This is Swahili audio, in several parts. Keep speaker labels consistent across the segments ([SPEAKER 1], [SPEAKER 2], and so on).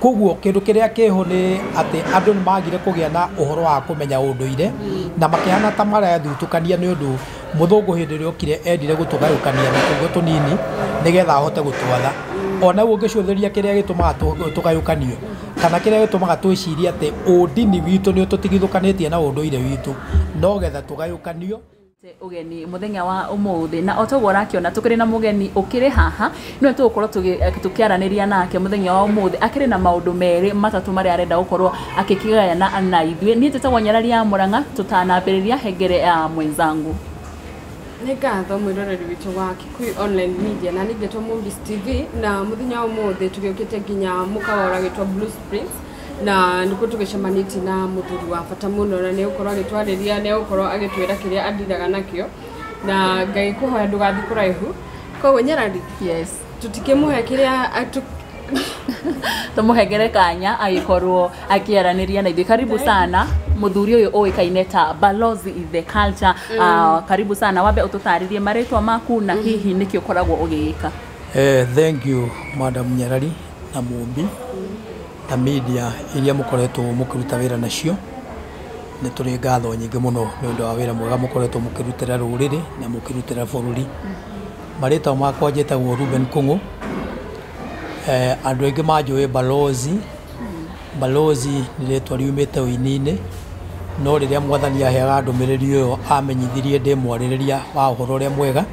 [SPEAKER 1] Koguo kindu kiria kiho ni ati andu ni magire kugia na uhoro wa kumenya unduire na makihana ta marathutukania ni undu muthungu hindi ri okire endire gutugayukania na kuguo tunini nigetha ahote gutwatha ona guo ngicutheria kiria gitumaga tugayukanio kana kiria gitumaga twiciria ati undini witu ni tutigithukanitie na unduire witu no getha tugayukanio
[SPEAKER 2] ugeni muthenya wa umuthi na otogo rakiona tukiri na mugeni ukiri haha no tugukorwo tukiaraniria nake muthenya wa umuthi akiri na maundu meri matatu mari arenda gukorwo akikigaya na ithue ni tetagwo Nyarari ya Murang'a tutanambiriria hengere ya mwenzangu
[SPEAKER 3] Ngatho mwiroreri witu wa Kikuyu Online Media na ningetwo Mumbis TV na muthenya wa umuthi tugiukite nginya mukawora gitwa Blue Springs na niko tugicemanĩtie na muthuri wa bata muno na nĩ ukorwo agĩtwarĩria nĩ ukorwo agĩtwĩra kĩrĩa athiraga nakĩo na Ngai kũhoya ndũgathi kũraihu koguo Nyarari
[SPEAKER 2] yes
[SPEAKER 3] tutikĩmũhe kĩrĩa
[SPEAKER 2] tumuhengere kanya agĩkorwo akiaraniria na ithuĩ karibu sana muthuri uyu oikaine ta Balozi the Culture karibu sana wambe ututaririe maritwa maku na hihi niki ukoragwo ugika
[SPEAKER 1] thank you Madam Nyarari na Mumbi na media iria mukoretwo mukiruta wira nacio ni turi ngatho nyingi muno ni undu wa wira mwega mukoretwo mukirutira ruriri na mukirutira bururi marita makwa njĩtagwo Ruben Kung'u andu aingi manjũĩ Balozi ni rĩtwa riumĩte ũini-inĩ no rĩrĩa mwathani aheaga ndũmĩrĩri ũyũ amenyithirie ndĩ mwarĩrĩria wa ũhoro ũrĩa mwega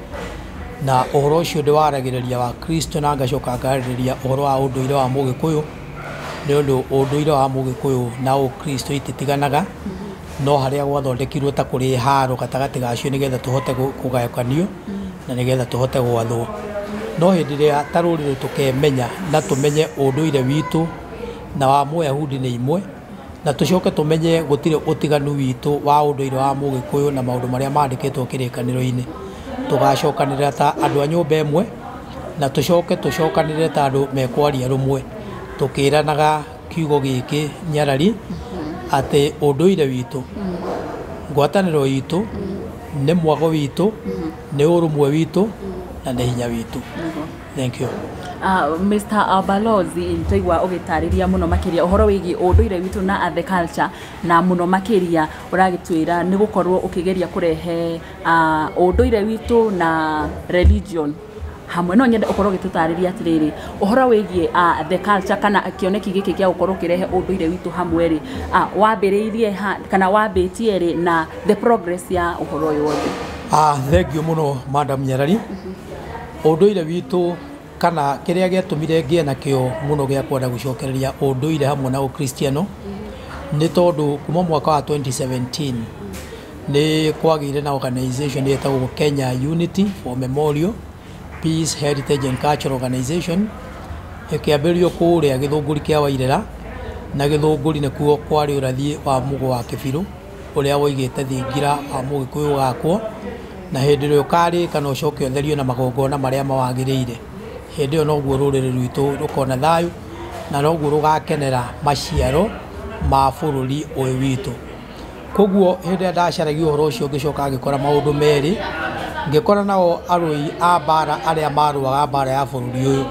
[SPEAKER 1] na ũhoro ũcio ndĩwaragĩrĩria wa Kristo na ngacoka ngarĩrĩria ũhoro wa ũndũire wa Mũgĩkũyũ nĩ ũndũ ũndũire wa Mũgĩkũyũ na Ũkristo ititiganaga no harĩa gwathondekirwo ta kũrĩ haro gatagatĩ gacio nĩgetha tũhote kũgayũkanio na nĩgetha tũhote gwathwo no hĩndĩ ĩrĩa ta rũrĩrĩ tũkemenya na tũmenye ũndũire witũ na wa Mũyahudi nĩ imwe na tũcoke tũmenye gũtirĩ ũtiganu witũ wa ũndũire wa Mũgĩkũyũ na maũndũ marĩa mandĩkĩtwo kĩrĩkanĩro-inĩ tũgacokanĩrĩra ta andũ a nyũmba ĩmwe na tũcokanĩrĩre ta andũ mekwaria rũmwe tukiranaga kiugo giki Nyarari ati ũndũire witũ ngwatanĩro witũ nĩ mwago witũ nĩ ũrũmwe witũ na nĩ hinya witũ thank you
[SPEAKER 2] Mr. Balozi ntaigwa ugitariria muno makiria uhoro wigi ũndũire witũ na the culture na muno makiria uragitwira ni gukorwo ukigeria kurehe ũndũire witũ na religion hamwe no nyende ukorwo gitutariria atiriri uhoro wigie the culture kana kioneki giki kia ukorwo kirehe unduire witu hamwe ri wambiriirie kana wambitie ri na the progress ya uhoro uyu wothe
[SPEAKER 1] thank you muno Madam Nyarari unduire witu kana kiria giatumire ngie nakio muno gia kwenda gucokereria unduire hamwe na ukristiano ni tondu kuma mwaka wa 2017 ni kwagire na organization yetagwo Kenya Unity for Memorial Peace Heritage and Cultural Organization ikiambĩrĩrio kũrĩa Gĩthũngũri kĩa Wairera na Gĩthũngũri nĩkuo kwarĩ ũrathi wa Mũgo wa Kĩbirũ ũrĩa woigĩte thingira wa Mũgĩkũyũ gakwo na hĩndĩ ĩrĩa ũkarĩ kana ũcoke ũtherio na magongona marĩa mawagĩrĩire hĩndĩ ĩyo noguo rũrĩrĩ rwitũ rũkona thayũ na noguo rũgakenera maciaro ma bũrũri ũyũ witũ koguo hĩndĩ ĩrĩa ndacaragia ũhoro ũcio ngĩcoka ngĩkora maũndũ merĩ ngĩkora nao arũi a mbara arĩa marũaga mbara ya bũrũri ũyũ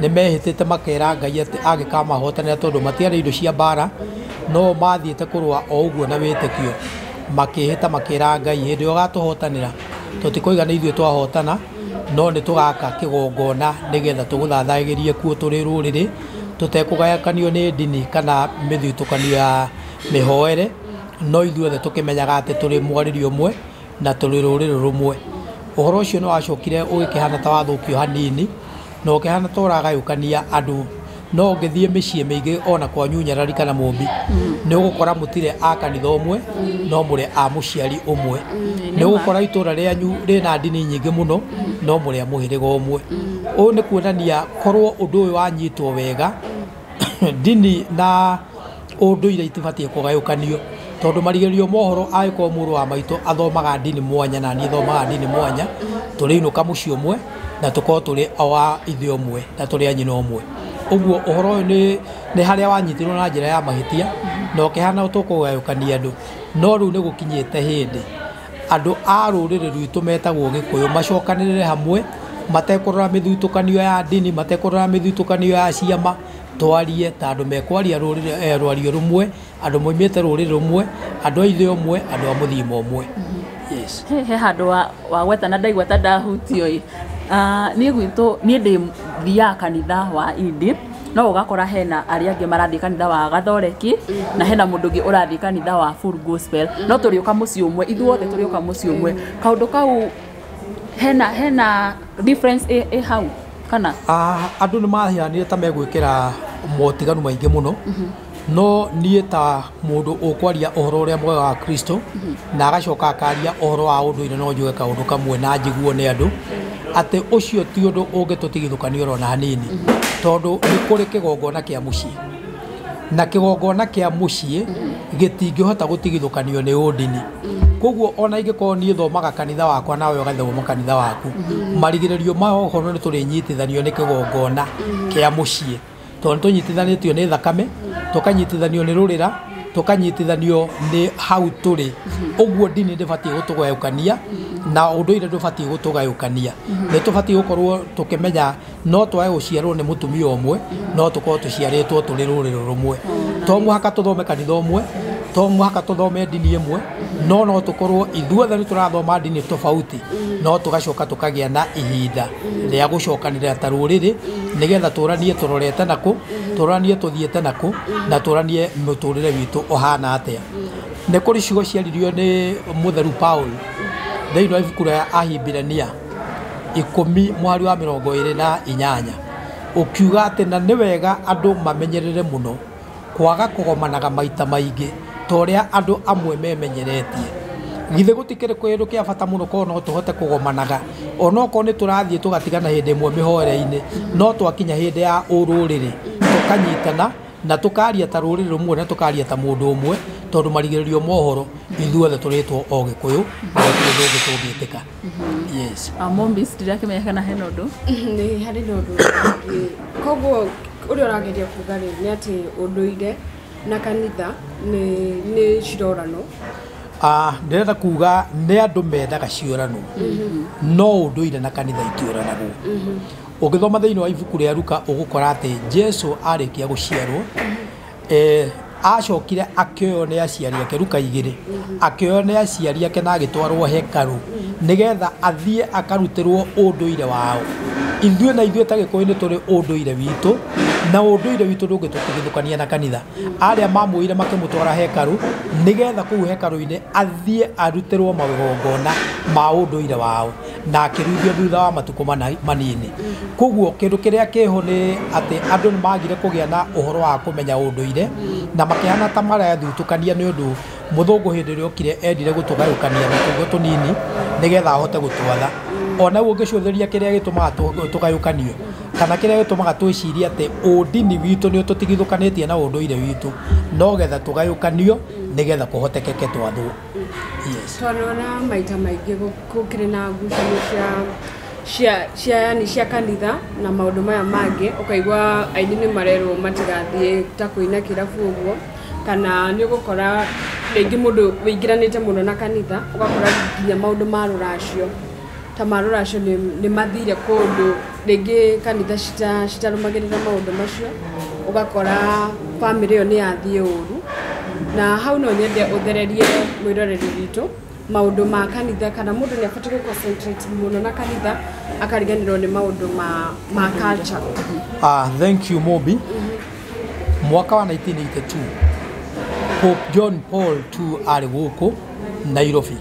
[SPEAKER 1] nĩ mehĩtĩte makera Ngai atĩ angĩkamahotanĩra tondũ matiarĩ indo cia mbara no mathiĩte kũrũa o ũguo na wĩtĩkio makĩhĩta makera Ngai hĩndĩ ĩyo gatũhotanĩra tũtikoiga nĩ ithuĩ twahotana no nĩ tũgaka kĩgongona nĩgetha tũgũthathagĩrie kuo tũrĩ rũrĩrĩ tũtekũgayakanio nĩ ndini kana mĩthutũkanio ya mĩhoere no ithuĩ othe tũkĩmenyaga atĩ tũrĩ mwarĩrio ũmwe na tũrĩ rũrĩrĩ rũmwe ũhoro ũcio nĩ wacokire ũgĩkĩhana ta wathũkio hanini no ũkĩhana ta ũragayũkania andũ no ũngĩthiĩ mĩciĩ mĩingĩ ona kwanyu Nyarari kana Mũmbi nĩ ũgũkora mũtirĩ a kanitha ũmwe no mũrĩ a mũciari ũmwe nĩ ũgũkora itũũra rĩanyu rĩna ndini nyingĩ mũno no mũrĩ a mũhĩrĩga ũmwe ũũ nĩ kuonania korwo ũndũ ũyũ wanyitwo wega ndini na ũndũire itibatiĩ kũgayũkanio tondu marigerio mohoro agĩkorwo mũrũ wa maitũ athomaga ndini mwanya na niĩ thomaga ndini mwanya tũrĩinũka mũciĩ ũmwe na tũkorwo tũrĩ awa ithe ũmwe na tũrĩ a nyina ũmwe ũguo ũhoro ũyũ nĩ harĩa wanyitirwo na njĩra ya mahĩtia na ũkĩhana tũkũgayũkania andũ no rĩu nĩ gũkinyĩte hĩndĩ andũ a rũrĩrĩ rwitũ metagwo Gĩkũyũ macokanĩrĩre hamwe matekũrora mĩthutũkanio ya ndini matekũrora mĩthutũkanio ya ciama twarie ta andũ mekwaria rwario rumwe, andũ moimĩte rũrĩrĩ rumwe, andũ a ithe ũmwe, andũ a mũthima ũmwe. Yes.
[SPEAKER 2] He handũ wa gwetana ndaigua ta ndahutio niĩ gwitũ niĩ ndĩ thiaga kanitha wa Indi, no ũgakora hena arĩa angĩ marathiĩ kanitha wa Gathoreki na hena mũndũ ũngĩ ũrathiĩ kanitha wa Full Gospel, no tũrĩũka mũciĩ ũmwe, ithuothe tũrĩũka mũciĩ ũmwe. Kaũndũ kau hena difference hau kana
[SPEAKER 1] andũ nĩ mahianire ta megwĩkĩra motiganu maingĩ mũno, no niĩ ta mũndũ ũkwaria ũhoro ũrĩa mwega wa Kristo na agacoka akaria ũhoro wa ũndũire, no njuge kaũndũ kamwe na njiguo nĩ andũ atĩ ũcio ti ũndũ ũngĩtũtigithũkania oro na hanini, tondũ nĩ kũrĩ kĩgongona kĩa mũciĩ na kĩgongona kĩa mũciĩ gĩtingĩhota gũtigithũkanio nĩ ũndini. Koguo ona ingĩkorwo niĩ thomaga kanitha wakwa nawe ũgathoma kanitha waku, marigĩrĩrio ma ũhoro nĩ tũrĩnyitithanio nĩ kĩgongona kĩa mũciĩ, tondũ nĩ tũnyitithanĩtio nĩ thakame, tũkanyitithanio nĩ rũrĩra, tũkanyitithanio nĩ hau tũrĩ. Ũguo ndini ndĩbatiĩ gũtũgayũkania na ũndũire ndũbatiĩ gũtũgayũkania. Nĩ tũbatiĩ gũkorwo tũkĩmenya no twage gũciarwo nĩ mũtumia ũmwe, no tũkorwo tũciarĩtwo tũrĩ rũrĩrĩ rũmwe. To mũhaka tũthome kanitha ũmwe, to mũhaka tũthome ndini ĩmwe, no tũkorwo ithuothe nĩ tũrathoma ndini tofauti, no tũgacoka tũkagĩa na ihinda rĩa gũcokanĩrĩra ta rũrĩrĩ, nĩgetha tũranie tũrorete nakũ, tũranie tũthiĩte nakũ, na tũranie mũtũrĩre witũ ũhana atĩa. Nĩ kũrĩ ciugo ciaririo nĩ mũtheru Paul thĩinĩ wa ibuku rĩa Ahibirania 10:28 ũkiuga atĩ na nĩ wega andũ mamenyerere mũno kwaga kũgomanaga maita maingĩ ta ũrĩa andũ amwe memenyeretie. Githĩ gũtikĩrĩ kĩndũ kĩa bata mũno korwo no tũhote kũgomanaga, onokorwo nĩ tũrathiĩ tũgatigana hĩndĩ ĩmwe mĩhoere-inĩ, no twakinya hĩndĩ ya ũrũrĩrĩ tũkanyitana na tũkaria ta rũrĩrĩ rũmwe na tũkaria ta mũndũ ũmwe, tondũ marigĩrĩrio mohoro ithuothe tũrĩtwo o Gĩkũyũ na gũtirĩ ũndũ ũngĩ tũngĩtĩka. Yes.
[SPEAKER 2] Mombi ndirakĩmenyekana hena ũndũ
[SPEAKER 3] nĩ harĩ na ũndũ koguo ũrĩa ũrageria kuuga rĩ nĩ atĩ ũndũire na kanitha nĩ cirorano.
[SPEAKER 1] Ndĩrenda kuuga nĩ andũ mendaga ciũrano, no ũndũire na kanitha itiũranagwo. Ũngĩthoma thĩinĩ wa ibuku rĩa Luka ũgũkora atĩ Jesu arĩkia gũciarwo acokire akĩoywo nĩ aciari ake, Luka 2, akĩoywo nĩ aciari ake na agĩtwarwo hekarũ nĩgetha athiĩ akarutĩrwo ũndũire wao. Ithuĩ na ithuĩ ta Gĩkũyũ nĩ tũrĩ ũndũire witũ, na ũndũire witũ ndũngĩtũtigithũkania na kanitha. Arĩa mamuoire makĩmũtwara hekarũ nĩgetha kũu hekarũ-inĩ athiĩ arutĩrwo magongona ma ũndũire wao, na akĩruithio thutha wa matukũ manini. Koguo kĩndũ kĩrĩa kĩho nĩ atĩ andũ nĩ magire kũgĩa na ũhoro wa kũmenya ũndũire na makĩhana ta marathutũkania nĩ ũndũ mũthũngũ hĩndĩ ĩrĩa okire endire gũtũgayũkania na tũgo tũnini nĩgetha ahote gũtwatha. Ona ũngĩcũthĩria kĩrĩa gĩtũmaga tũgayũkanio kana kĩrĩa gĩtũmaga twĩcirie atĩ ũndini witũ nĩ ũtũtigithũkanĩtie na ũndũire witũ, no getha tũgayũkanio nĩgetha kũhotekeke twathwo. Yes.
[SPEAKER 3] Twarora maita maingĩ gũkĩrĩ na ngucanio cia kanitha na maũndũ maya mangĩ, ũkaigua aini nĩ marerwo matigathiĩ ta kũina kĩrabu ũguo, kana nĩ ũgũkora rĩngĩ mũndũ wĩingĩranĩte mũno na kanitha ũgakora nginya maũndũ ma rũracio ta ma rũracio nĩ mathire kũndũ rĩngĩ kanitha citarũmagĩrĩra maũndũ macio, ũgakora bamĩrĩ ĩyo nĩ yathiĩ ũru. Na hau no nyende ũthererie mwĩroreri witũ maũndũ ma kanitha, kana mũndũ nĩ abatiĩ gũ-concentrate mũno na kanitha akariganĩrwo nĩ maũndũ ma culture.
[SPEAKER 1] Thank you Mobi. Mwaka wa 1982 Pope John Paul II arĩ gũkũ Nairobi,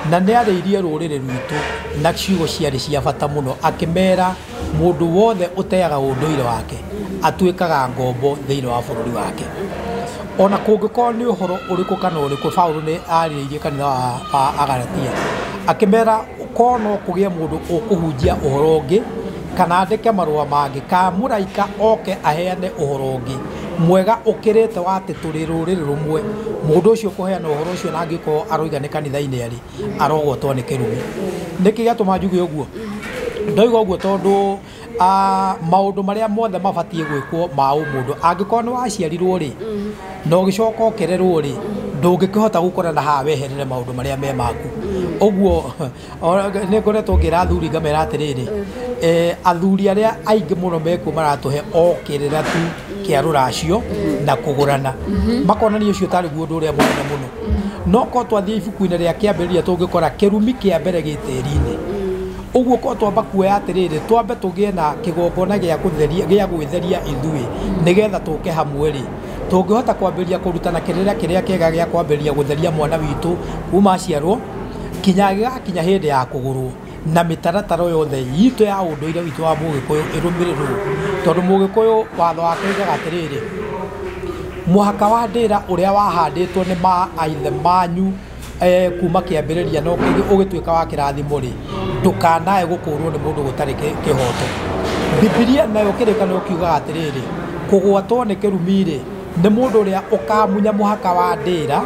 [SPEAKER 1] na nĩ arĩirie rũrĩrĩ rwitũ na ciugo ciarĩ cia bata mũno, akĩmera mũndũ wothe ũteaga ũndũire wake atuĩkaga ngombo thĩinĩ wa bũrũri wake. Ona kũngĩkorwo nĩ ũhoro ũrĩkũ kana ũrĩkũ, Paulo nĩ arĩirie kanitha wa Agalatia akĩmera korwo no kũgĩe mũndũ ũkũhunjia ũhoro ũngĩ kana andĩke marũa mangĩ ka mũraika oke aheane ũhoro ũngĩ mwega ũkĩrĩte wa atĩ tũrĩ rũrĩrĩ rũmwe, mũndũ ũcio kũheana ũhoro ũcio na angĩkorwo aroiga nĩ kanitha-inĩ arĩ arogotwo nĩ kĩrumi. Nĩkĩ gĩatũma njuge ũguo? Ndoiga ũguo tondũ maũndũ marĩa mothe mabatiĩ gwĩkwo ma ũmũndũ, angĩkorwo nĩ waciarirwo rĩ na ũgĩcoka ũkererwo rĩ, ndũngĩkĩhota gũkora na haha weherere maũndũ marĩa me maku. Ũguo nĩ ngoretwo ngĩra athuri ngamera atĩrĩrĩ, athuri arĩa aingĩ mũno mekuo maratũhe o kĩrĩra tu kia ruracio na kugurana makonania ucio tari guo nduria munene muno no ko twathie ibuku-ini ria kiambiriria tungikora kirumi kia mbere gitiri-ini uguo ko twamba kuoya atiriri twambe tugie na kigongona gia gwitheria ithui nigetha tuke hamwe ri tungihota kwambĩrĩria kũrutana kĩrĩa kĩega gĩa kwambĩrĩria gũtheria mwana witũ kuma aciarwo kinya hĩndĩ ya kũgũrwo na mĩtaratara yothe yitũ ya ũndũire witũ wa Mũgĩkũyũ ĩrũmĩrĩrwo tondũ Mũgĩkũyũ watho wake ugaga atĩrĩrĩ mũhaka wa ndĩra ũrĩa wahandĩtwo nĩ maithe manyu kuma kĩambĩrĩria no ũgĩtuĩka wa kĩrathimo rĩ ndũkanae gũkũrwo nĩ mũndũ gũtarĩ kĩhoto Bibilia nayo kĩrĩkanĩro kiugaga atĩrĩrĩ kũgwatwo nĩ kĩrumi rĩ nĩ mũndũ ũrĩa ũkamunya mũhaka wa ndĩra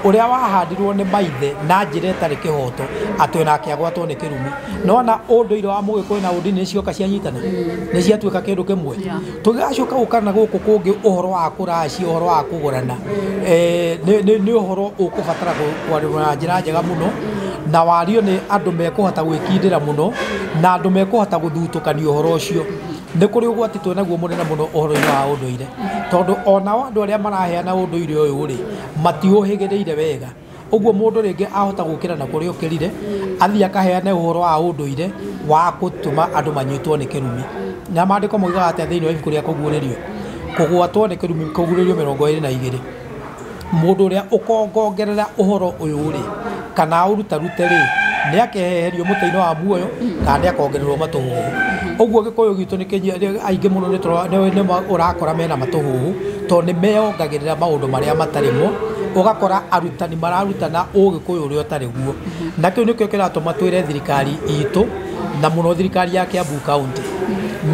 [SPEAKER 1] ũrĩa wahandirwo nĩ maithe na njĩra ĩtarĩ kĩhoto atĩ onake agwatwo nĩ kĩrumi nona ũndũire wa Mũgĩkũyũ na ũndini nĩcioka cianyitana nĩ ciatuĩka kĩndũ kĩmwe tũgĩgacoka gũkana gũkũ kũngĩ ũhoro wa kũracia ũhoro wa kũgũrana nĩ ũhoro ũkũbatara kwarĩrwo na njĩra njega mũno na wario nĩ andũ mekũhota gwĩkindĩra mũno na andũ mekũhota gũthutũkania ũhoro ũcio nĩ kũrĩ ũgwati twĩnaguo mũnene mũno ũhoro-inĩ wa ũndũire tondũ onao andũ arĩa maraheana ũndũire ũyũ rĩ matiũhĩgĩrĩire wega ũguo mũndũ rĩngĩ ahota gũkĩra na kũrĩa ũkĩrire athiĩ akaheane ũhoro wa ũndũire wa gũtũma andũ manyitwo nĩ kĩrumi na maandĩko moigaga atĩa thĩinĩ wa ibuku rĩa kũguũrĩrio kũgwatwo nĩ kĩrumi kũguũrĩrio 22 mũndũ ũrĩa ũkongongerera ũhoro ũyũ rĩ kana ũrutarute rĩ nĩ akeheherio mũtĩ-inĩ wa muoyo kana nĩ akongererwo matũhũhũ ũguo Gĩkũyũ gitũ nĩ aingĩ mũno nĩ ũrakora mena matũhũhũ tondũ nĩ meyongagĩrĩra maũndũ marĩa matarĩ mo ũgakora arutani mararutana Ũgĩkũyũ ũrĩa ũtarĩ guo na kĩu nĩkĩo kĩratũma twĩre thirikari itũ na mũno thirikari ya Kiambu County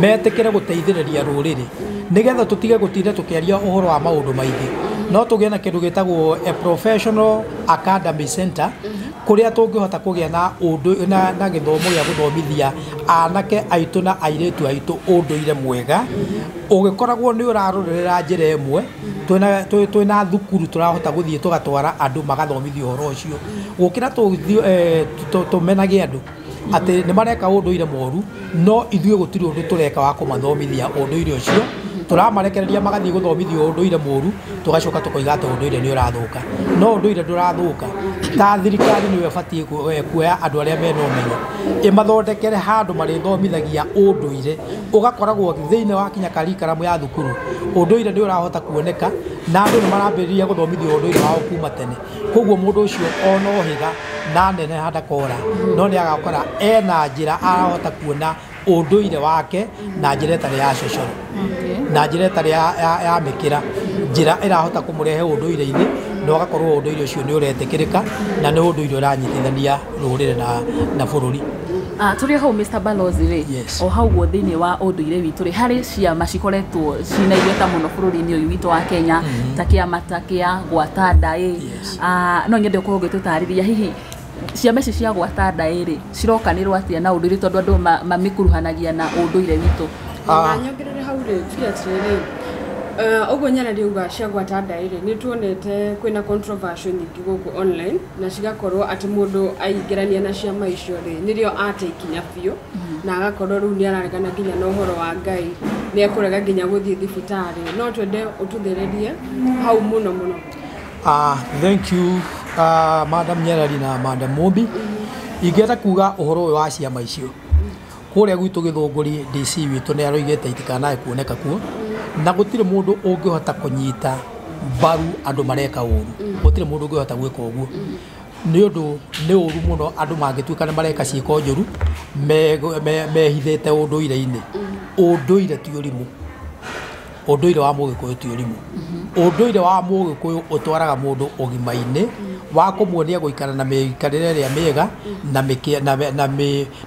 [SPEAKER 1] metĩkĩre gũteithĩrĩria rũrĩrĩ nĩgetha tũtige gũtinda tũkĩaria ũhoro wa maũndũ maingĩ no tũgĩe na kĩndũ gĩtagwo a professional academy center kũrĩa tũngĩhota kũgĩa na ũndũ na gĩthomo gĩa gũthomithia anake aitũ na airĩtu aitũ ũndũire mwega ũgĩkoragwo nĩ ũrarorera njĩra ĩmwe twĩna thukuru tũrahota gũthiĩ tũgatwara andũ magathomithia ũhoro ũcio gũkĩra tũmenage andũ atĩ nĩ mareka ũndũire moru no ithuĩ gũtirĩ ũndũ tũreka wa kũmathomithia ũndũire ũcio tũramarekereria magathiĩ gũthomithio ũndũire mũru tũgacoka tũkoiga atĩ ũndũire nĩ ũrathũka no ũndũire ndũrathũka ta thirikari nĩwe ĩbatiĩ kuoya andũ arĩa mena ũmenyo ĩmathondekere handũ marĩthomithagia ũndũire ũgakoragwo thĩinĩ wa kinya karikaramu ya thukuru ũndũire nĩ ũrahota kuoneka na andũ nĩ marambĩrĩria gũthomithio ũndũire wao kuma tene koguo mũndũ ũcio ona ũhĩga na nene handakora no nĩ agakora ena njĩra arahota kuona ũndũire wake na njĩra ĩtarĩ ya cocoro na njĩra ĩtarĩ ya mĩkĩra njĩra ĩrahota kũmũrehe ũndũire-inĩ na ũgakorwo ũndũire ũcio nĩ ũretĩkĩrĩka na nĩ ũndũire ũranyitithania rũrĩrĩ na bũrũri.
[SPEAKER 2] Tũrĩ hau Mr. Balozi rĩ o hau guo thĩinĩ wa ũndũire witũ rĩ harĩ ciama cikoretwo cina igweta mũno bũrũri-inĩ ũyũ witũ wa Kenya ta kĩama ta kĩa Gwata Ndaĩ no nyende ũkorwo ũgĩtũtarĩria hihi ciama ici cia Gwata Ndaĩ rĩ cirokanĩrwo atĩa na ũndũire tondũ andũ mamĩkuruhanagia na ũndũire witũ.
[SPEAKER 3] Nyongerere hau rĩ tuge atĩrĩrĩ ũguo nyarari uga cia Gwata Ndaĩ rĩ nĩ tuonete kwĩna controversy nyingĩ gũkũ online na cigakorwo atĩ mũndũ aingĩrania na ciama icio rĩ nĩrĩo ate ikinya biũ na agakorwo rĩu nĩ araregana nginya na ũhoro wa Ngai nĩ ekũrega nginya gũthiĩ thibitarĩ no twende ũtũthererie hau mũno mũno.
[SPEAKER 1] Thank you Madam Nyarari na Madam Mumbi ingĩenda kuga ũhoro ũyũ wa ciama icio kũrĩa gwitũ Gĩthũngũri DC witũ nĩ aroigĩte itikanae kuoneka kuo na gũtirĩ mũndũ ũngĩhota kũnyita mbaru andũ mareka ũru gũtirĩ mũndũ ũngĩhota gwĩka ũguo nĩ ũndũ nĩ ũru mũno andũ mangĩtuĩka nĩ mareka ciĩko njũru mehithĩte ũndũire-inĩ ũndũire ti ũrimũ ũndũire wa Mũgĩkũyũ ti ũrimũ ũndũire wa Mũgĩkũyũ ũtwaraga mũndũ ũgima-inĩ wa kũmuonia gũikara na mĩikarĩre ĩrĩa mĩega na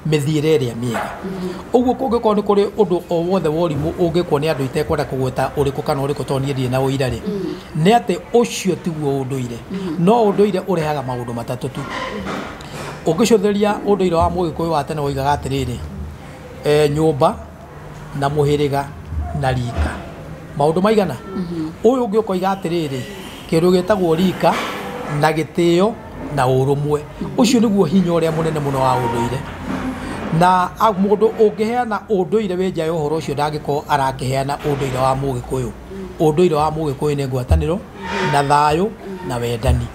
[SPEAKER 1] mĩthiĩre ĩrĩa mĩega ũguo kũngĩkorwo nĩ kũrĩ ũndũ o wothe wa ũrimũ ũngĩkwo nĩ andũ itekwenda kũgweta ũrĩkũ kana ũrĩkũ tondũ niĩ ndirĩ na ũira rĩ nĩ atĩ ũcio tiguo ũndũire no ũndũire ũrehaga maũndũ matatũ tu ũngĩcũthĩria ũndũire wa Mũgĩkũyũ wa tene woigaga atĩrĩrĩ nyũmba na mũhĩrĩga na rika maũndũ maigana ũyũ ũngĩ ũkoiga atĩrĩrĩ kĩndũ gĩtagwo rika na gĩtĩo na ũrũmwe ũcio nĩguo hinya ũrĩa mũnene mũno wa ũndũire na mundu ungiheana unduire winja ya uhoro ucio ndangiko arakiheana unduire wa Mugikuyu. Unduire wa Mugikuyu ni ngwataniro na thayu na wendani.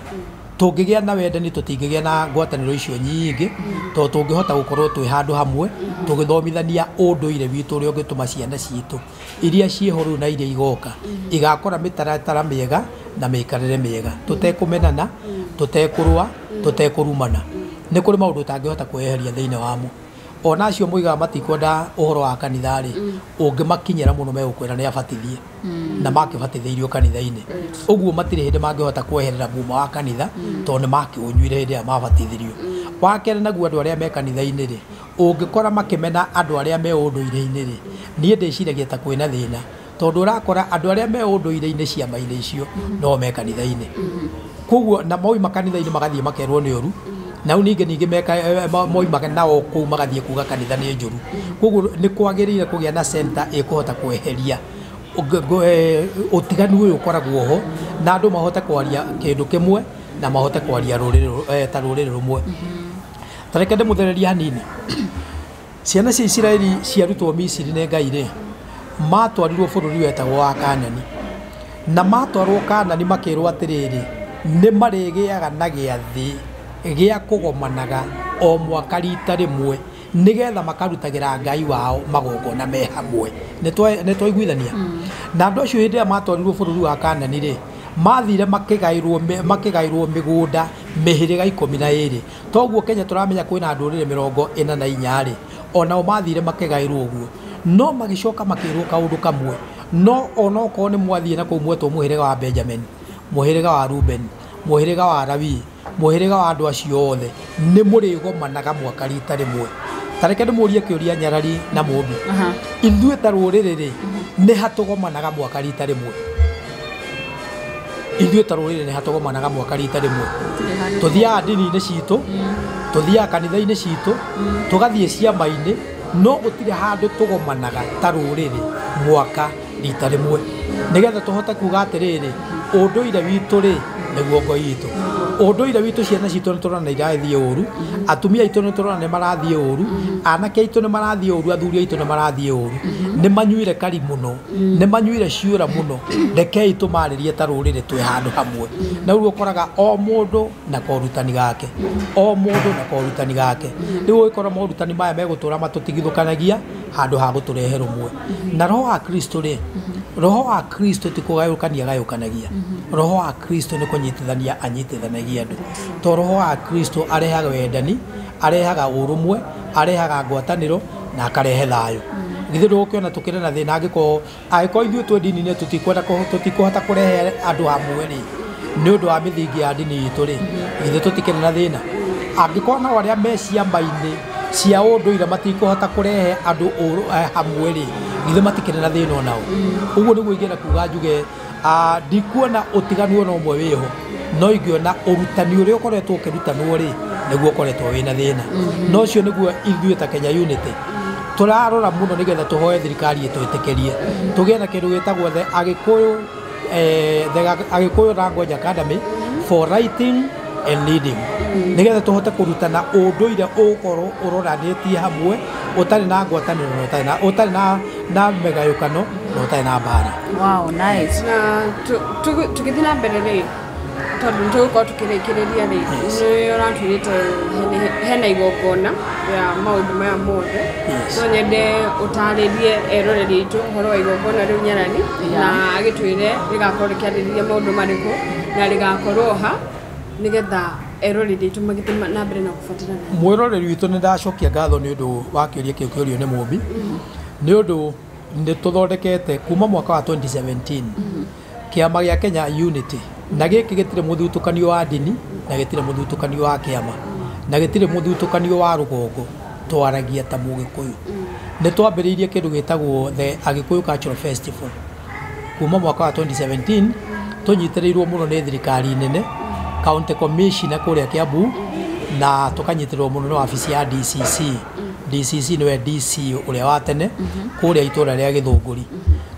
[SPEAKER 1] Tungigia na wendani tutingigia na ngwataniro icio nyingi to tungihota gukorwo twi handu hamwe tugithomithania unduire witu uri ungituma ciana citu iria ciehoru na iria igoka igakora mitaratara miega na mikarire miega tutekumenana tutekurwa tutekurumana ni kuri maundu tangihota kweheria thiini wamo ona acio muiga matikwenda uhoro wa kanitha ri ungimakinyira muno megukwira ni abatithie na makibatitheirio kanitha-ini uguo matire hindi mangihota kweherera muma wa kanitha to ni makiunyuire hindi ya mabatithirio wakere naguo andu aria me kanitha-ini ri ungikora makimena andu aria me unduire-ini ri nie ndiciragia ta kwina thina tondu urakora andu aria me unduire-ini ciama-ini icio no me kanitha-ini koguo na moima kanitha-ini magathie makerwo ni oru na ninge meka moima nao kuu magathie kuga kanitha ni njuru koguo ni kwagirire kugia na center ikuhota kweheria utiganu uyu ukoragwo ho na andu mahote kwaria kindu kimwe na mahote kwaria ta ruriri rumwe tareke ndimuthereria hanini ciana cia Israeli ciarutwo Misiri ni Ngai ri matwarirwo bururi wetagwo wa Kanani na matwarwo Kanani makirwo atiriri ni marigiaga na giathi gia kugomanaga o mwaka rita rimwe nigetha makarutagira Ngai wao magongona me hamwe ne twaiguithania na andu acio hindi ya matwarirwo bururi wa Kanani ri mathire makigairwo migunda mihiriga 12 toguo Kenya turamenya kwina ndurire 44 ri ona mathire makigairwo uguo no magicoka makirwo kaundu kamwe no ono ko ni mwathie na kumwetwo muhiriga wa Benjamin muhiriga wa Ruben muhiriga wa Lawi muhiriga wa andu acio othe ni murigomanaga mwaka rita rimwe tareke ndimurie kiuria Nyarari na Mumbi ithuĩ ta rũrĩrĩ ri ni hatugomanaga mwaka rita rimwe ithuĩ ta rũrĩrĩ ni hatugomanaga mwaka rita rimwe tuthiaga ndini-inĩ citu tuthiaga kanitha-inĩ citu tugathie ciama-inĩ no gutire handu tugomanaga ta rũrĩrĩ mwaka rita rimwe nigetha tuhote kuga atiriri unduire witu ri niguo Ngai witu unduire witu ciana citu ni turona irathie uru atumia itu ni turona ni marathie uru anake itu ni marathie uru athuri itu ni marathie uru ni manyuire kari muno ni manyuire ciura muno reke itu maririe ta rurire twi handu hamwe na uguo koraga o mundu na korutani gake o mundu na korutani gake riu ikora morutani maya megutura matutigithukanagia handu ha guturehe rumwe na roho wa Kristo ri roho wa Kristo ti kugayukania gayukanagia roho wa Kristo ni kunyitithania anyitithanagia andu to roho wa Kristo arehaga wendani arehaga urumwe arehaga ngwataniro na akarehe thayu githe ndukiona tukire na thina angiko ithuĩ twe ndini-inĩ tutikuhota kurehe andu hamwe ri ni undu wa mithingi ya ndini itu ri githe tutikire na thina angiko na aria me ciama-inĩ cia unduire matikuhota kurehe andu hamwe ri githe matikire na thina onao uguo niguo ingienda kuga njuge ndikuona utiganu ona umwe wiho no ingiona urutani uria ukoretwo ukirutanwo ri niguo ukoretwo wina thina no ucio niguo ithuĩ ta Kenya Unity turarora muno nigetha tuhoe thirikari itwitikirie tugie na kindu gitagwo the Agikuyu Language Academy for Writing and Reading nigetha tuhote kurutana unduire ukorwo uroranitie hamwe utari na ngwataniro utari na megayukano na utari na mbara.
[SPEAKER 2] Wow, nice.
[SPEAKER 3] Na tukithina mbere ri tondu tugukorwo tukirikiria ri ni uratwirite hena igongona ya maundu maya mothe no nyende utaririe eroreri itu horo wa igongona riu Nyarari na agitwire rigakorwo rikiaririria maundu mariku na rigakorwo ha nigetha eroreri itu magithima na mbere na kufatirana
[SPEAKER 1] mwiroreri witu ni ndacokia ngatho ni undu wa kiuria kiu kiurio ni Mumbi ni undu ni tuthondekete kuma mwaka wa 2017 kiama gia Kenya Unity na giki gitire muthutukanio wa ndini na gitire muthutukanio wa kiama na gitire muthutukanio wa rugongo twaragia ta Mugikuyu ni twambiriirie kindu gitagwo the Agikuyu Cultural Festival kuma mwaka wa 2017 tunyitirirwo muno ni thirikari nene County Commissioner kuria Kiambu na tukanyitirwo muno na ofisi ya DCC niwe DC uria wa tene kuria itura ria Githunguri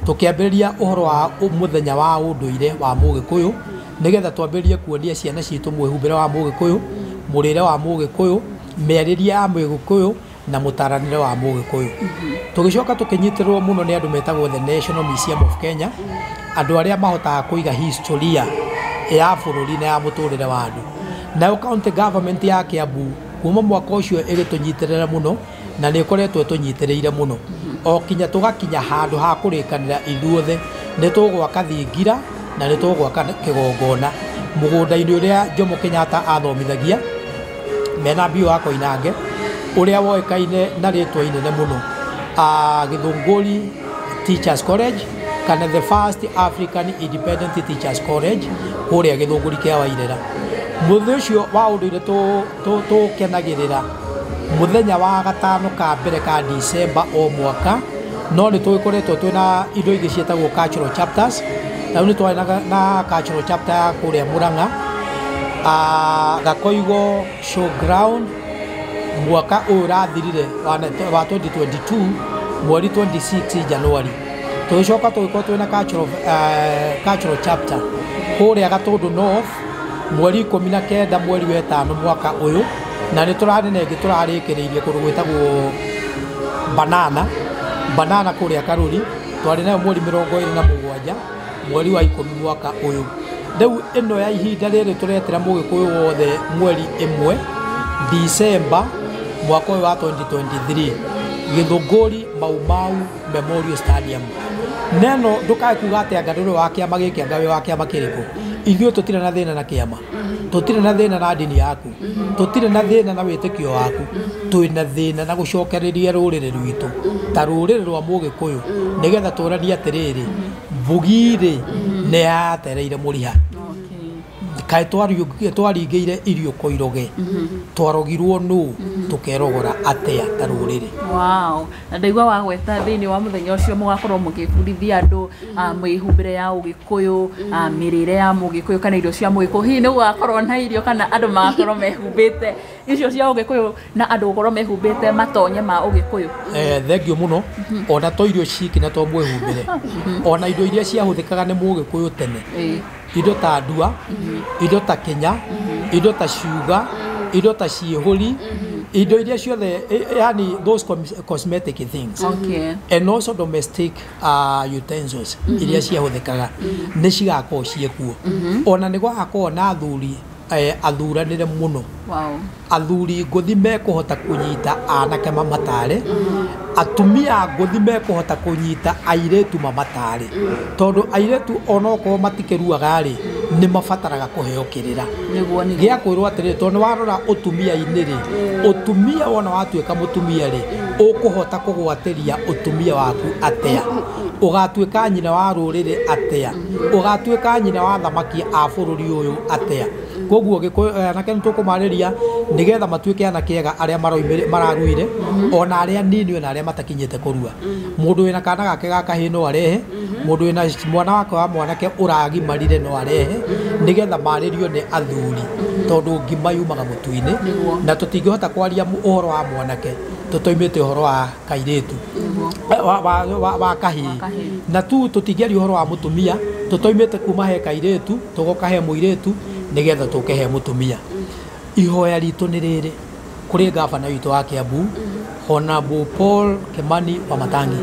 [SPEAKER 1] tukiambiriria uhoro wa muthenya wa unduire wa Mugikuyu nigetha twambiririe kuonia ciana citu mwihumbire wa Mugikuyu murire wa Mugikuyu meriria ya Mugikuyu na mutaranire wa Mugikuyu tugicoka tukinyitirwo muno ni andu metagwo the National Museum of Kenya andu aria mahotaga kuiga historia ya bururi na ya muturire wa andu na county government ya Kiambu kuma mwaka ucio igitunyitirira muno na ni koretwo tunyitiriire muno o kinya tugakinya handu ha kurikanira ithuothe ni tugwaka thingira na ni tugwaka kigongona mugunda-ini uria Jomo Kenyatta athomithagia mena bio wa Koinange uria woikaine na ritwa inene muno Githunguri Teachers College kana the first African Independent Teachers College kuria Githunguri kia Wairera muthi ucio wa unduire tukenagirira muthenya wa gatano ka mbere ka December o mwaka no ni twikoretwo twina indo ingi cietagwo cultural chapters na ni twina na cultural chapter kuria Murang'a Gakoigo Showground mwaka urathirire wa 2022 mweri 26 January tugicoka twiko twina cultural chapter kuria Gatundu North mweri 19 mweri wa 5 mwaka uyu na ni turanenege turarikiriirie kundu gwitagwo banana kuria Karuri twari nayo mweri 27 mweri wa 10 mwaka uyu riu ino ya ihinda riri turetera Mugikuyu wothe mweri 1 December mwaka wa 2023 Githunguri Mau Memorial Stadium neno ndukae kuga ati angaduru wa kiama giki angawe wa kiama kiriko ithuĩ tutire na thina na kiama tutire na thina na dini yaku tutire na thina na witikio waku twina thina na gucokereria rurire rwitu ta rurire rwa Mugikuyu nigetha turania atiriri mbugire ne yatereire muriha kai twaringeire irio koiroge twarogirwo nu tukerogora atia tarurire
[SPEAKER 2] wow na ndaigua wa gweta thini wa muthenya ucio mugakorwo mugibundithia andu mwihumbire ya Ugikuyu mirire ya Mugikuyu kana irio cia Mugikuyu hihi ni gugakorwo na irio kana andu magakorwo mehumbite icio cia Ugikuyu na andu gukorwo mehumbite matonye ma Ugikuyu
[SPEAKER 1] thengio muno ona to irio ciki na to mwihumbire ona indo iria ciahuthikaga ni Mugikuyu tene indo ta ndua indo ta Kenya indo ta ciuga indo ta ciihuri indo iria ciothe yani those cosmetic things and also domestic utensils iria ciahuthikaga ni cigakorwo ciekuo ona ni gwagakorwo na athuri athuranire muno athuri nguthi mekuhota kunyita anake mamatare atumia nguthi mekuhota kunyita airetu mamatare tondu airetu onoko matikeruaga ri ni mafataraga kuheo kirira gia kwirwo atiri tondu warora utumia iniri utumia wona watuika mutumia ri ukuhota kugwatiria utumia waku atia ugatuika nyina wa rurire atia ugatuika nyina wa thamaki a bururi uyu atia koguo anake nitukumariria nigetha matuike anakiega aria mararuire ona aria nini ona aria matakinyite kurua mundu wina kana gake gakahi no arehe mundu wina mwana wake wa mwanake uragimarire no arehe nigetha maririo ni athuri tondu ngima yumaga mutuini na tutingihota kwaria uhoro wa mwanake tutoimite uhoro wa kairetu wa kahi na tutingiaria uhoro wa mutumia tutoimite kuma he kairetu tugoka he muiretu nigetha tukehe mutumia ihoya ritu ni riri kuri gavana witu wa Kiambu Honorable Paul Kimani Wamatangi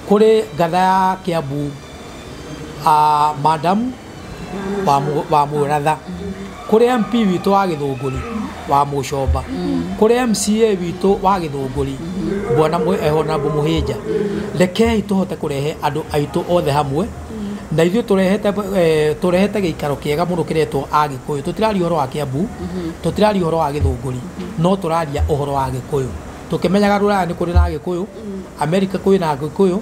[SPEAKER 1] kuri gatha ya Kiambu Madam wa Muratha kuri MP witu wa Githunguri wa Mucomba kuri MCA witu wa Githunguri bwana Honorable Muhinja rekei tuhote kurehe andu aitu othe hamwe na ithuĩ turehete giikaro kiega muno kiretwo Agikuyu tutirari uhoro wa Kiambu tutirari uhoro wa Githunguri no turaria uhoro wa Gikuyu tukimenyaga ruraya ni kuri na Agikuyu America kuri na Agikuyu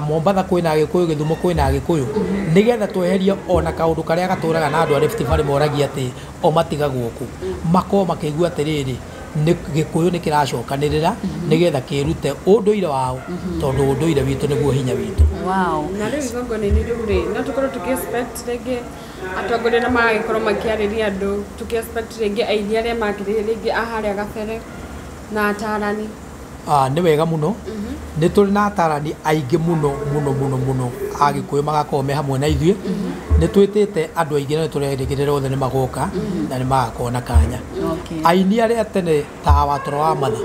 [SPEAKER 1] Mombasa kuri na Agikuyu Githumo kuri na Agikuyu nigetha tweherie ona kaundu karia gaturaga na andu a Rift Valley moragia ati o matiga guku mako makigua atiriri ni Gikuyu ni kiracokanirira nigetha kirute unduire wao tondu unduire witu niguo hinya witu
[SPEAKER 3] na riu igongona ni riu ri no tukorwo tukiexpect rege atongoria na magikorwo makiariria andu tukiexpect rege aidia aria makiriria rege aharia gabere na atarani
[SPEAKER 1] nĩ wega mũno nĩ tũrĩ na atarani aingĩ mũno Agĩkũyũ magakorwo me hamwe na ithuĩ nĩ twĩtĩte andũ aingĩ na tũrerĩgĩrĩra othe nĩ magoka na nĩ magakorwo na kanya aini arĩa tene ta Watũra wa Matha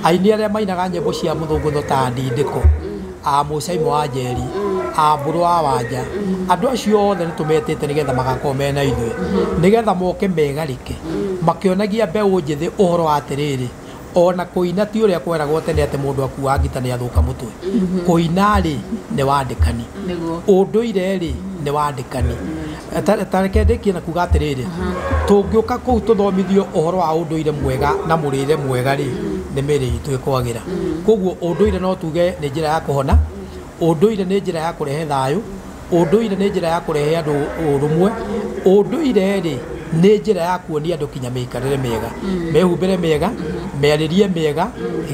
[SPEAKER 1] aini arĩa mainaga nyĩmbo cia mũthũngũtho ta Ndindĩko Mũcaimo wa Njeri Mbũrũ wa Wanja andũ acio othe nĩ tũmetĩte nĩgetha magakorwo me na ithuĩ nĩgetha moke megarĩke makĩonagia mbeũ njĩthĩ ũhoro wa atĩrĩrĩ ona kũina ti ũrĩa kweragwo tene atĩ mũndũ akuua ngita nĩ athũka mũtwe kũina rĩ nĩ wandĩkani ũndũire rĩ nĩ wandĩkani tareke ndĩkie na kuga atĩrĩrĩ tũngĩũka kũu tũthomithio ũhoro wa ũndũire mwega na mũrĩre mwega rĩ nĩ mĩĩrĩ itũ ĩkwagĩra koguo ũndũire no tuge nĩ njĩra ya kũhona ũndũire nĩ njĩra ya kũrehe thayũ ũndũire nĩ njĩra ya kũrehe andũ ũrũmwe ũndũire rĩ nĩ njĩra ya kuonia andũ kinya mĩikarĩre mĩega mehumbĩre mĩega mĩarĩrie mĩega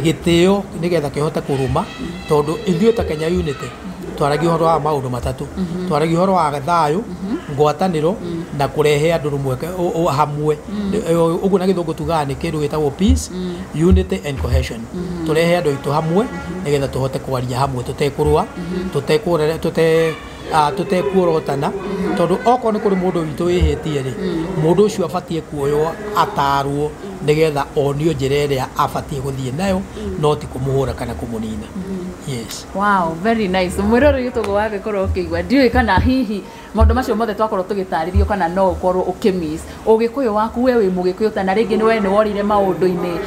[SPEAKER 1] gĩtĩo nĩgetha kĩhote kũrũma tondũ ithuĩ ta Kenya Unity twaragia ũhoro wa maũndũ matatũ twaragia ũhoro wa thayũ ngwatanĩro na kũrehe andũ rũmwe hamwe ũguo na gĩthũngũ tugaga nĩ kĩndũ gĩtagwo peace unity and cohesion tũrehe andũ aitũ hamwe nĩgetha tũhote kwaria hamwe tũtekũrũa tũtekuorotana tondũ okorwo nĩ kũrĩ mũndũ witũ wĩhĩtie rĩ mũndũ ũcio abatiĩ kuoywo atarwo nĩgetha onio njĩra ĩrĩa abatiĩ gũthiĩ nayo no ti kũmũhũra kana kũmũnina. Yes.
[SPEAKER 2] Wow, very nice. Mwĩrore gĩtũgũ wagĩkorwo ũkĩigua ndiũĩ kana hihi maũndũ macio mothe twakorwo tũgĩtarĩrio kana no ũkorwo ũkĩmiss ũgĩkũyũ waku we wĩ mũgĩkũyũ kana rĩngĩ nĩ we nĩ worire maũndũ-inĩ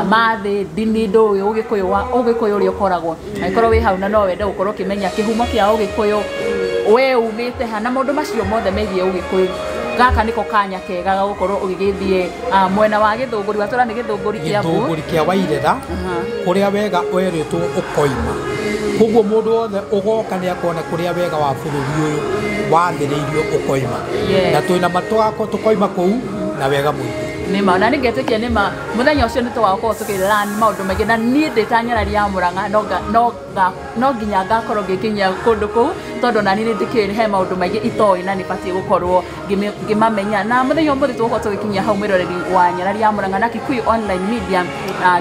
[SPEAKER 2] ma thĩ ndini ndũĩ ũgĩkũyũ ũrĩa ũkoragwo angĩkorwo wĩ hau na no wende gũkorwo ũkĩmenya kĩhumo kĩa ũgĩkũyũ we umĩte ha na maũndũ macio mothe megiĩ ũgĩkũyũ gaka nĩko kanya kega ga gũkorwo ũgĩgĩthiĩ mwena wa Gĩthũngũri Watũra nĩ Gĩthũngũri
[SPEAKER 1] kĩa Wairera kũrĩa wega werĩtwo ũkoima koguo mũndũ wothe ũgoka nĩ akona kũrĩa wega wa bũrũri ũyũ wathĩrĩirio ũkoima na twĩna matwako tũkoima kũu na wega mũingĩ
[SPEAKER 2] nĩma na nĩngetĩkia nĩma mũthenya ũcio nĩ tũgakorwo tũkĩrerani maũndũ maingĩ na niĩ ndĩ ta Nyarari ya Mũrang'a no nginya ngakorwo ngĩkinyia kũndũ kũu tondũ nani nĩ ndĩkĩrĩ he maũndũ maingĩ itoĩ na nĩbatiĩ gũkorwo ngĩmamenya na mũthenya ũmũthĩ tũgũkorwo tũgĩkinyia hau mwĩroreri wa Nyarari ya Mũrang'a na Kikuyu Online Media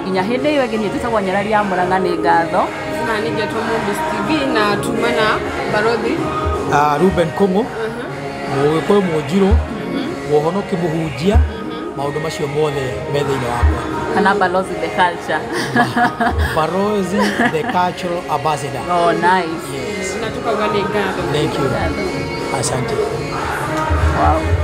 [SPEAKER 2] nginya hĩndĩ ĩyo ĩngĩ niĩ njĩtagwo Nyarari ya Mũrang'a nĩ ngatho
[SPEAKER 3] na nĩngetwo Mombis TV na tuma na Barothi
[SPEAKER 1] Ruben Kũng'ũ Mũgĩkũyũ Mũnjirũ Mũhonoki Mũhunjia maũndũ macio mothe me thĩinĩ wakwa
[SPEAKER 2] kana Balozi the Culture
[SPEAKER 1] Balozi the Cultural Ambassador.
[SPEAKER 2] Oh, nice.
[SPEAKER 1] Yes.
[SPEAKER 3] na tukauga nĩ ngatho.
[SPEAKER 1] Thank you. Asante.
[SPEAKER 2] Wow.